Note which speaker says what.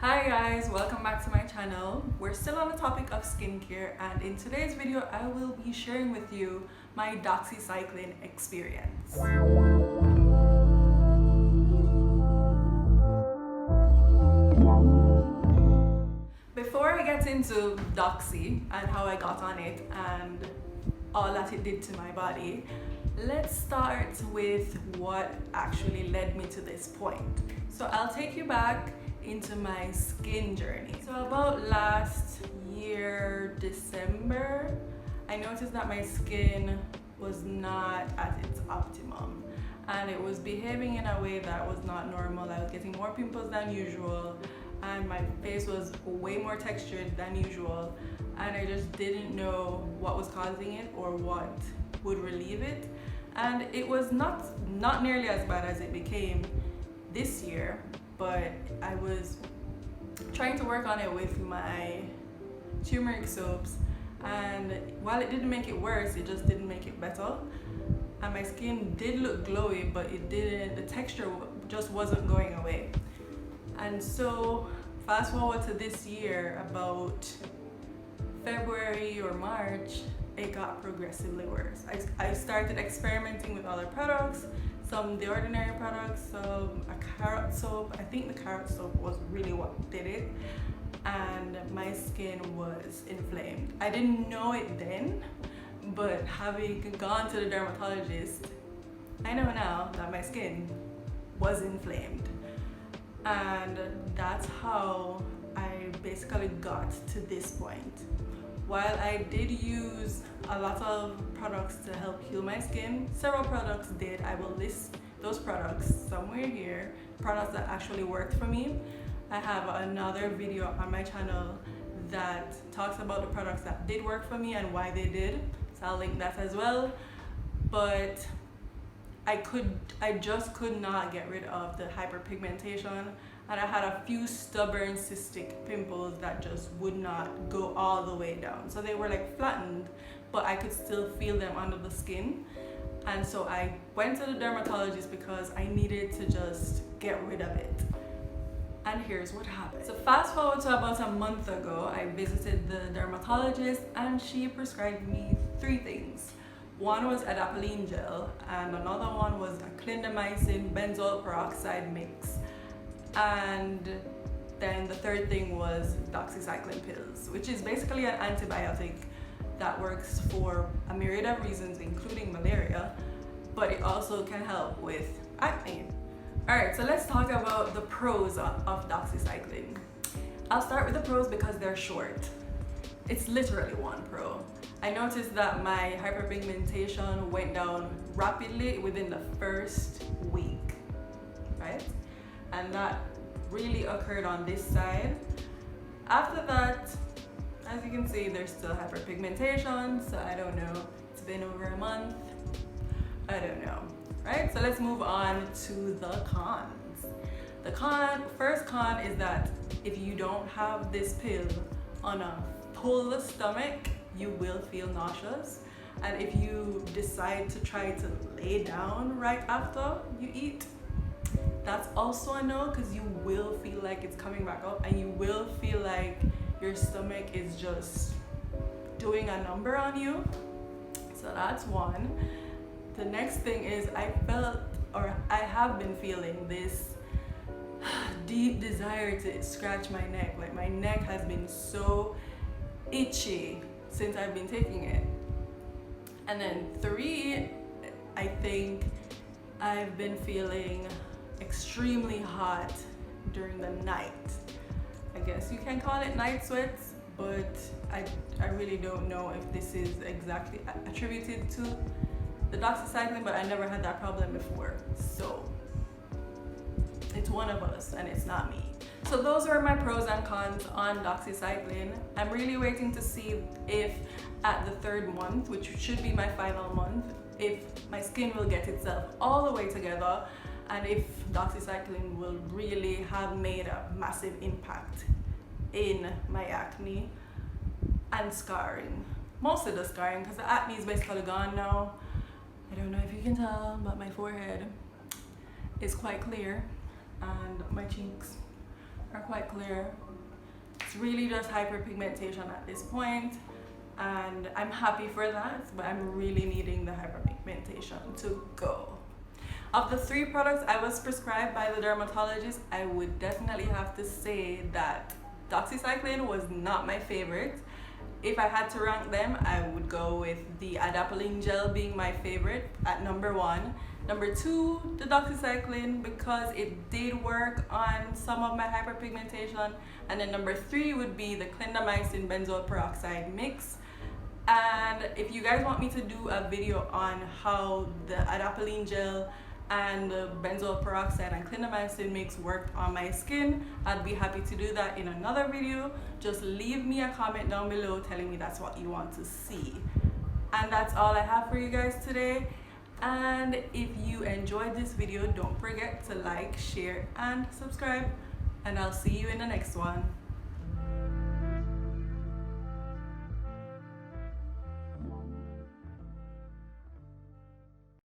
Speaker 1: Hi guys, welcome back to my channel. We're still on the topic of skincare, and in today's video I will be sharing with you my Doxycycline experience. Before I get into Doxy and how I got on it and all that it did to my body, let's start with what actually led me to this point. So I'll take you back into my skin journey. So about last year, December, I noticed that my skin was not at its optimum and it was behaving in a way that was not normal. I was getting more pimples than usual and my face was way more textured than usual, and I just didn't know what was causing it or what would relieve it. And it was not nearly as bad as it became this year, but I was trying to work on it with my turmeric soaps, and while it didn't make it worse, it just didn't make it better. And my skin did look glowy, but the texture just wasn't going away. And so fast forward to this year, about February or March, it got progressively worse. I started experimenting with other products, some The Ordinary products, some a carrot soap. I think the carrot soap was really what did it, and my skin was inflamed. I didn't know it then, but having gone to the dermatologist, I know now that my skin was inflamed. And that's how I basically got to this point. While I did use a lot of products to help heal my skin, several products did. I will list those products somewhere here, products that actually worked for me. I have another video on my channel that talks about the products that did work for me and why they did, so I'll link that as well. But I just could not get rid of the hyperpigmentation, and I had a few stubborn cystic pimples that just would not go all the way down. So they were like flattened, but I could still feel them under the skin. And so I went to the dermatologist because I needed to just get rid of it. And here's what happened. So fast forward to about a month ago, I visited the dermatologist and she prescribed me 3 things. One was adapalene gel, and another one was a clindamycin benzoyl peroxide mix, and then the third thing was doxycycline pills, which is basically an antibiotic that works for a myriad of reasons, including malaria, but it also can help with acne. Alright, so let's talk about the pros of doxycycline. I'll start with the pros because they're short. It's literally one pro. I noticed that my hyperpigmentation went down rapidly within the first week, right? And that really occurred on this side. After that, as you can see, there's still hyperpigmentation, so I don't know. It's been over a month. I don't know, right? So let's move on to the cons. The first con is that if you don't have this pill on a full stomach, you will feel nauseous, and if you decide to try to lay down right after you eat, that's also a no, because you will feel like it's coming back up and you will feel like your stomach is just doing a number on you. So that's one. The next thing is I have been feeling this deep desire to scratch my neck. Like my neck has been so itchy since I've been taking it. And then 3, I think I've been feeling extremely hot during the night. I guess you can call it night sweats, but I really don't know if this is exactly attributed to the doxycycline, but I never had that problem before. So it's one of us and it's not me. So those are my pros and cons on doxycycline. I'm really waiting to see if at the 3rd month, which should be my final month, if my skin will get itself all the way together and if doxycycline will really have made a massive impact in my acne and scarring. Most of the scarring, because the acne is basically gone now. I don't know if you can tell, but my forehead is quite clear and my cheeks are quite clear. It's really just hyperpigmentation at this point, and I'm happy for that, but I'm really needing the hyperpigmentation to go. Of the 3 products I was prescribed by the dermatologist, I would definitely have to say that Doxycycline was not my favorite. If I had to rank them, I would go with the adapalene gel being my favorite at number 1. Number 2, the Doxycycline, because it did work on some of my hyperpigmentation. And then number 3 would be the clindamycin benzoyl peroxide mix. And if you guys want me to do a video on how the adapalene gel and the benzoyl peroxide and clindamycin mix worked on my skin, I'd be happy to do that in another video. Just leave me a comment down below telling me that's what you want to see. And that's all I have for you guys today. And if you enjoyed this video, don't forget to like, share, and subscribe. And I'll see you in the next one.